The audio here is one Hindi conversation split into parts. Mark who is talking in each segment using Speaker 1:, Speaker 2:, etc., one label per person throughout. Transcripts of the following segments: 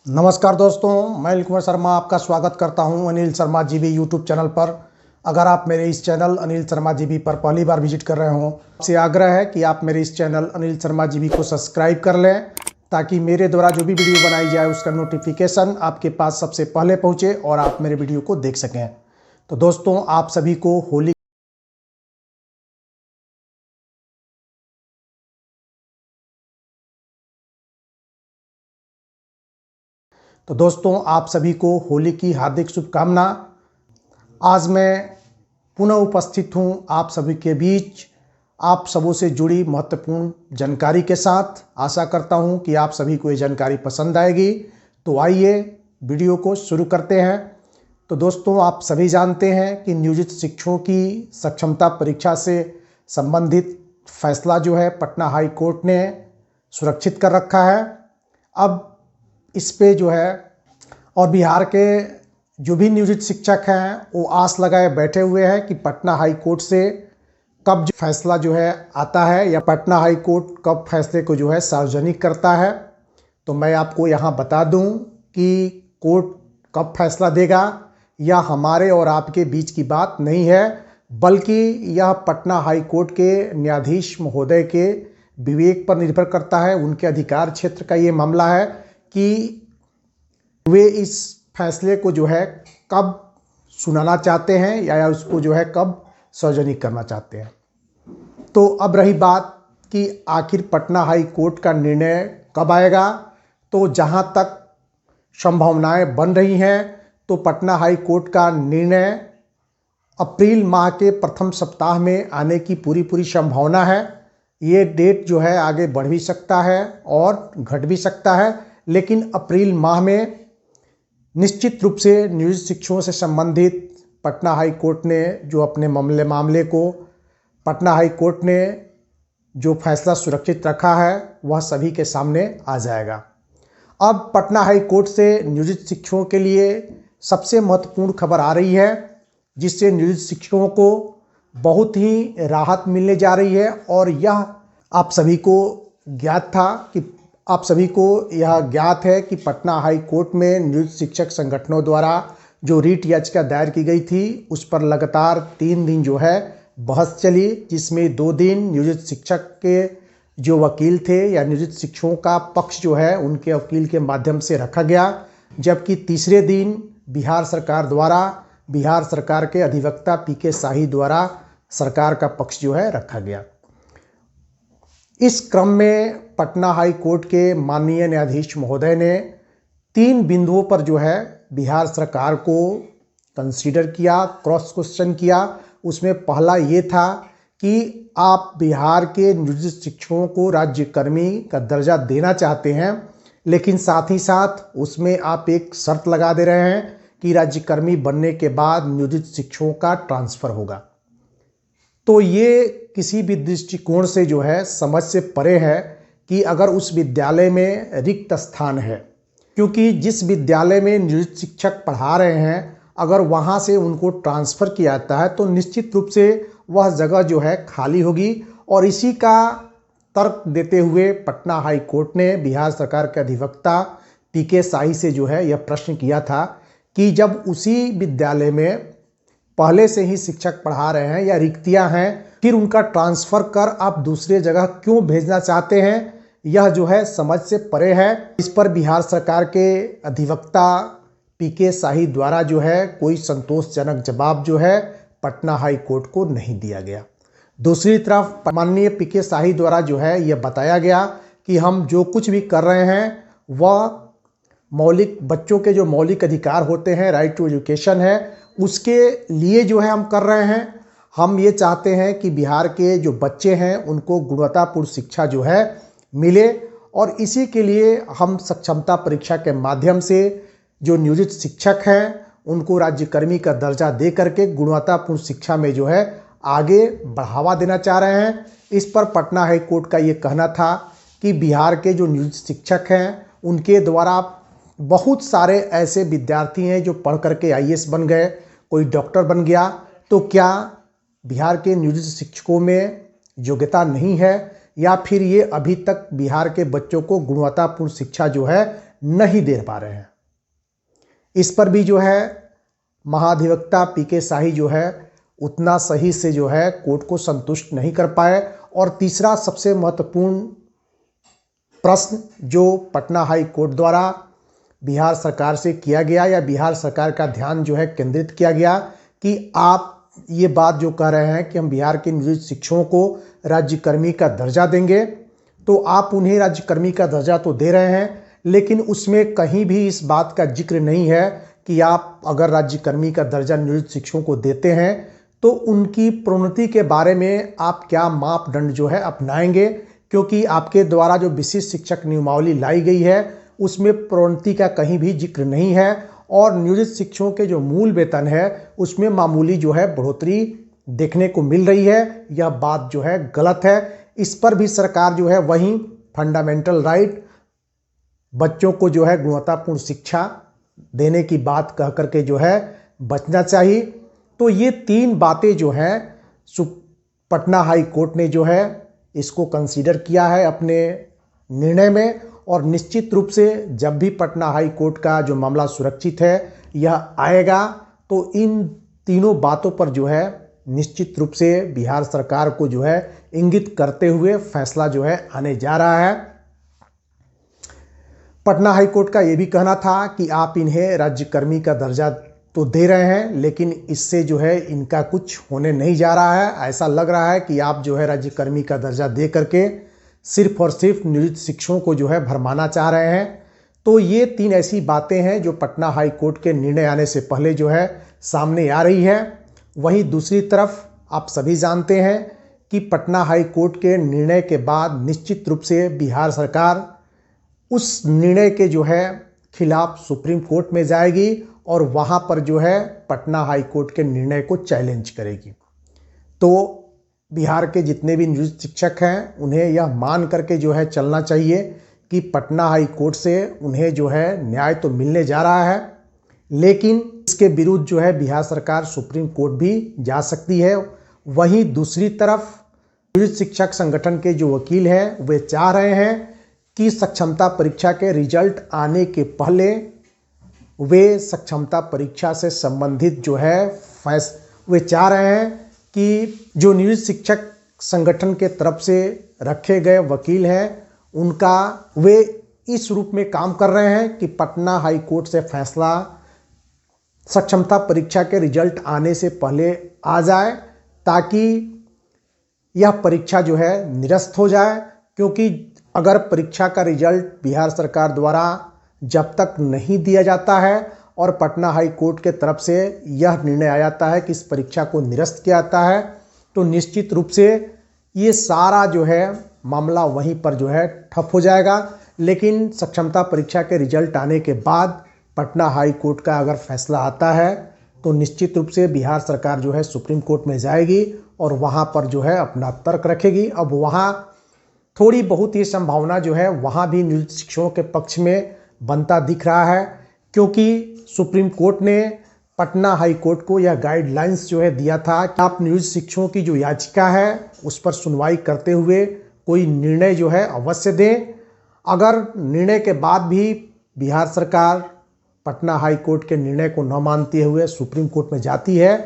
Speaker 1: नमस्कार दोस्तों, मैं अनिल कुमार शर्मा आपका स्वागत करता हूं Anil Sharma GB YouTube channel पर। अगर आप मेरे इस चैनल अनिल शर्मा जीबी पर पहली बार विजिट कर रहे हो, आपसे आग्रह है कि आप मेरे इस चैनल अनिल शर्मा जीबी को सब्सक्राइब कर लें ताकि मेरे द्वारा जो भी वीडियो बनाई जाए उसका नोटिफिकेशन आपके पास सबसे पहले पहुँचे और आप मेरे वीडियो को देख सकें। तो दोस्तों, आप सभी को होली की हार्दिक शुभकामना। आज मैं पुनः उपस्थित हूं आप सभी के बीच आप सबों से जुड़ी महत्वपूर्ण जानकारी के साथ। आशा करता हूं कि आप सभी को ये जानकारी पसंद आएगी। तो आइए वीडियो को शुरू करते हैं। तो दोस्तों, आप सभी जानते हैं कि नियोजित शिक्षकों की सक्षमता परीक्षा से संबंधित फैसला जो है पटना हाई कोर्ट ने सुरक्षित कर रखा है। अब इस पे जो है और बिहार के जो भी नियोजित शिक्षक हैं वो आस लगाए बैठे हुए हैं कि पटना हाई कोर्ट से कब जो फैसला जो है आता है या पटना हाई कोर्ट कब फैसले को जो है सार्वजनिक करता है। तो मैं आपको यहाँ बता दूँ कि कोर्ट कब फैसला देगा यह हमारे और आपके बीच की बात नहीं है, बल्कि यह पटना हाई कोर्ट के न्यायाधीश महोदय के विवेक पर निर्भर करता है। उनके अधिकार क्षेत्र का ये मामला है कि वे इस फैसले को जो है कब सुनाना चाहते हैं या उसको जो है कब सार्वजनिक करना चाहते हैं। तो अब रही बात कि आखिर पटना हाई कोर्ट का निर्णय कब आएगा, तो जहां तक संभावनाएं बन रही हैं तो पटना हाई कोर्ट का निर्णय अप्रैल माह के प्रथम सप्ताह में आने की पूरी संभावना है। ये डेट जो है आगे बढ़ भी सकता है और घट भी सकता है, लेकिन अप्रैल माह में निश्चित रूप से नियोजित शिक्षकों से संबंधित पटना हाई कोर्ट ने जो अपने मामले को पटना हाई कोर्ट ने जो फैसला सुरक्षित रखा है वह सभी के सामने आ जाएगा। अब पटना हाई कोर्ट से नियोजित शिक्षकों के लिए सबसे महत्वपूर्ण खबर आ रही है, जिससे नियोजित शिक्षकों को बहुत ही राहत मिलने जा रही है। और यह आप सभी को ज्ञात है कि पटना हाई कोर्ट में नियोजित शिक्षक संगठनों द्वारा जो रीट याचिका दायर की गई थी उस पर लगातार 3 दिन जो है बहस चली, जिसमें 2 दिन नियोजित शिक्षक के जो वकील थे या नियोजित शिक्षकों का पक्ष जो है उनके वकील के माध्यम से रखा गया, जबकि तीसरे दिन बिहार सरकार के अधिवक्ता पीके शाही द्वारा सरकार का पक्ष जो है रखा गया। इस क्रम में पटना हाई कोर्ट के माननीय न्यायाधीश महोदय ने 3 बिंदुओं पर जो है बिहार सरकार को कंसीडर किया, क्रॉस क्वेश्चन किया। उसमें पहला ये था कि आप बिहार के नियोजित शिक्षकों को राज्यकर्मी का दर्जा देना चाहते हैं, लेकिन साथ ही साथ उसमें आप एक शर्त लगा दे रहे हैं कि राज्यकर्मी बनने के बाद नियोजित शिक्षकों का ट्रांसफ़र होगा। तो ये किसी भी दृष्टिकोण से जो है समझ से परे है कि अगर उस विद्यालय में रिक्त स्थान है, क्योंकि जिस विद्यालय में नियोजित शिक्षक पढ़ा रहे हैं अगर वहाँ से उनको ट्रांसफ़र किया जाता है तो निश्चित रूप से वह जगह जो है खाली होगी। और इसी का तर्क देते हुए पटना हाई कोर्ट ने बिहार सरकार के अधिवक्ता पीके शाही से जो है यह प्रश्न किया था कि जब उसी विद्यालय में पहले से ही शिक्षक पढ़ा रहे हैं या रिक्तियां हैं, फिर उनका ट्रांसफ़र कर आप दूसरे जगह क्यों भेजना चाहते हैं, यह जो है समझ से परे है। इस पर बिहार सरकार के अधिवक्ता पीके शाही द्वारा जो है कोई संतोषजनक जवाब जो है पटना हाई कोर्ट को नहीं दिया गया। दूसरी तरफ माननीय पीके शाही द्वारा जो है यह बताया गया कि हम जो कुछ भी कर रहे हैं वह बच्चों के जो मौलिक अधिकार होते हैं, राइट टू एजुकेशन है, उसके लिए जो है हम कर रहे हैं। हम ये चाहते हैं कि बिहार के जो बच्चे हैं उनको गुणवत्तापूर्ण शिक्षा जो है मिले, और इसी के लिए हम सक्षमता परीक्षा के माध्यम से जो नियोजित शिक्षक हैं उनको राज्यकर्मी का दर्जा दे करके गुणवत्तापूर्ण शिक्षा में जो है आगे बढ़ावा देना चाह रहे हैं। इस पर पटना हाई कोर्ट का ये कहना था कि बिहार के जो नियोजित शिक्षक हैं उनके द्वारा बहुत सारे ऐसे विद्यार्थी हैं जो पढ़ करके IAS बन गए, कोई डॉक्टर बन गया, तो क्या बिहार के नियोजित शिक्षकों में योग्यता नहीं है या फिर ये अभी तक बिहार के बच्चों को गुणवत्तापूर्ण शिक्षा जो है नहीं दे पा रहे हैं। इस पर भी जो है महाधिवक्ता पीके शाही जो है उतना सही से जो है कोर्ट को संतुष्ट नहीं कर पाए। और तीसरा सबसे महत्वपूर्ण प्रश्न जो पटना हाई कोर्ट द्वारा बिहार सरकार से किया गया या बिहार सरकार का ध्यान जो है केंद्रित किया गया कि आप ये बात जो कह रहे हैं कि हम बिहार के नियोजित शिक्षकों को राज्यकर्मी का दर्जा देंगे, तो आप उन्हें राज्यकर्मी का दर्जा तो दे रहे हैं, लेकिन उसमें कहीं भी इस बात का जिक्र नहीं है कि आप अगर राज्यकर्मी का दर्जा नियोजित शिक्षकों को देते हैं तो उनकी प्रोन्नति के बारे में आप क्या मापदंड जो है अपनाएंगे, क्योंकि आपके द्वारा जो विशिष्ट शिक्षक नियमावली लाई गई है उसमें प्रोन्नति का कहीं भी जिक्र नहीं है और नियोजित शिक्षकों के जो मूल वेतन है उसमें मामूली जो है बढ़ोतरी देखने को मिल रही है। यह बात जो है गलत है। इस पर भी सरकार जो है वहीं फंडामेंटल राइट, बच्चों को जो है गुणवत्तापूर्ण शिक्षा देने की बात कह करके जो है बचना चाहिए। तो ये तीन बातें जो हैं पटना हाई कोर्ट ने जो है इसको कंसीडर किया है अपने निर्णय में, और निश्चित रूप से जब भी पटना हाई कोर्ट का जो मामला सुरक्षित है यह आएगा तो इन तीनों बातों पर जो है निश्चित रूप से बिहार सरकार को जो है इंगित करते हुए फैसला जो है आने जा रहा है। पटना हाई कोर्ट का ये भी कहना था कि आप इन्हें राज्यकर्मी का दर्जा तो दे रहे हैं, लेकिन इससे जो है इनका कुछ होने नहीं जा रहा है। ऐसा लग रहा है कि आप जो है राज्यकर्मी का दर्जा दे करके सिर्फ और सिर्फ नियोजित शिक्षकों को जो है भरमाना चाह रहे हैं। तो ये तीन ऐसी बातें हैं जो पटना हाई कोर्ट के निर्णय आने से पहले जो है सामने आ रही है। वहीं दूसरी तरफ आप सभी जानते हैं कि पटना हाई कोर्ट के निर्णय के बाद निश्चित रूप से बिहार सरकार उस निर्णय के जो है खिलाफ सुप्रीम कोर्ट में जाएगी और वहां पर जो है पटना हाई कोर्ट के निर्णय को चैलेंज करेगी। तो बिहार के जितने भी नियोजित शिक्षक हैं उन्हें यह मान करके जो है चलना चाहिए कि पटना हाई कोर्ट से उन्हें जो है न्याय तो मिलने जा रहा है, लेकिन इसके विरुद्ध जो है बिहार सरकार सुप्रीम कोर्ट भी जा सकती है। वहीं दूसरी तरफ नियोजित शिक्षक संगठन के जो वकील हैं वे चाह रहे हैं कि सक्षमता परीक्षा के रिजल्ट आने के पहले वे सक्षमता परीक्षा से संबंधित जो है वे चाह रहे हैं कि जो नियोजित शिक्षक संगठन के तरफ से रखे गए वकील हैं उनका वे इस रूप में काम कर रहे हैं कि पटना हाई कोर्ट से फैसला सक्षमता परीक्षा के रिजल्ट आने से पहले आ जाए ताकि यह परीक्षा जो है निरस्त हो जाए। क्योंकि अगर परीक्षा का रिजल्ट बिहार सरकार द्वारा जब तक नहीं दिया जाता है और पटना हाई कोर्ट के तरफ से यह निर्णय आ जाता है कि इस परीक्षा को निरस्त किया जाता है, तो निश्चित रूप से ये सारा जो है मामला वहीं पर जो है ठप हो जाएगा। लेकिन सक्षमता परीक्षा के रिजल्ट आने के बाद पटना हाई कोर्ट का अगर फैसला आता है तो निश्चित रूप से बिहार सरकार जो है सुप्रीम कोर्ट में जाएगी और वहाँ पर जो है अपना तर्क रखेगी। अब वहाँ थोड़ी बहुत ये संभावना जो है वहाँ भी नियोजित शिक्षकों के पक्ष में बनता दिख रहा है, क्योंकि सुप्रीम कोर्ट ने पटना हाई कोर्ट को यह गाइडलाइंस जो है दिया था कि आप नियोजित शिक्षकों की जो याचिका है उस पर सुनवाई करते हुए कोई निर्णय जो है अवश्य दें। अगर निर्णय के बाद भी बिहार सरकार पटना हाई कोर्ट के निर्णय को न मानते हुए सुप्रीम कोर्ट में जाती है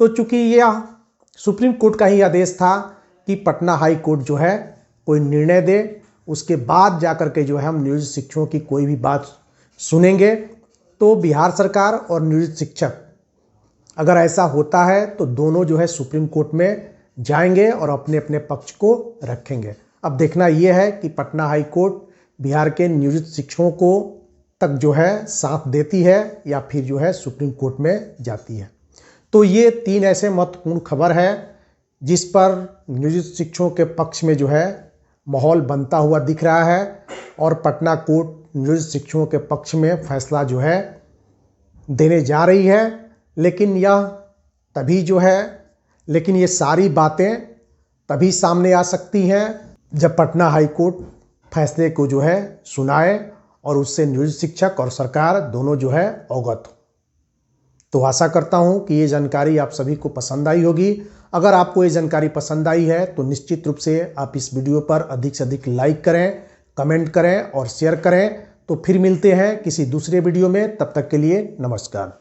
Speaker 1: तो चूंकि यह सुप्रीम कोर्ट का ही आदेश था कि पटना हाई कोर्ट जो है कोई निर्णय दे, उसके बाद जाकर के जो है हम नियोजित शिक्षकों की कोई भी बात सुनेंगे। तो बिहार सरकार और नियोजित शिक्षक अगर ऐसा होता है तो दोनों जो है सुप्रीम कोर्ट में जाएंगे और अपने अपने पक्ष को रखेंगे। अब देखना यह है कि पटना हाई कोर्ट बिहार के नियोजित शिक्षकों को तक जो है साथ देती है या फिर जो है सुप्रीम कोर्ट में जाती है। तो ये तीन ऐसे महत्वपूर्ण खबर है जिस पर नियोजित शिक्षकों के पक्ष में जो है माहौल बनता हुआ दिख रहा है और पटना कोर्ट नियोजित शिक्षकों के पक्ष में फैसला जो है देने जा रही है। लेकिन ये सारी बातें तभी सामने आ सकती हैं जब पटना हाई कोर्ट फैसले को जो है सुनाए और उससे नियोजित शिक्षक और सरकार दोनों जो है अवगत हो। तो आशा करता हूं कि ये जानकारी आप सभी को पसंद आई होगी। अगर आपको ये जानकारी पसंद आई है तो निश्चित रूप से आप इस वीडियो पर अधिक से अधिक लाइक करें, कमेंट करें और शेयर करें। तो फिर मिलते हैं किसी दूसरे वीडियो में, तब तक के लिए नमस्कार।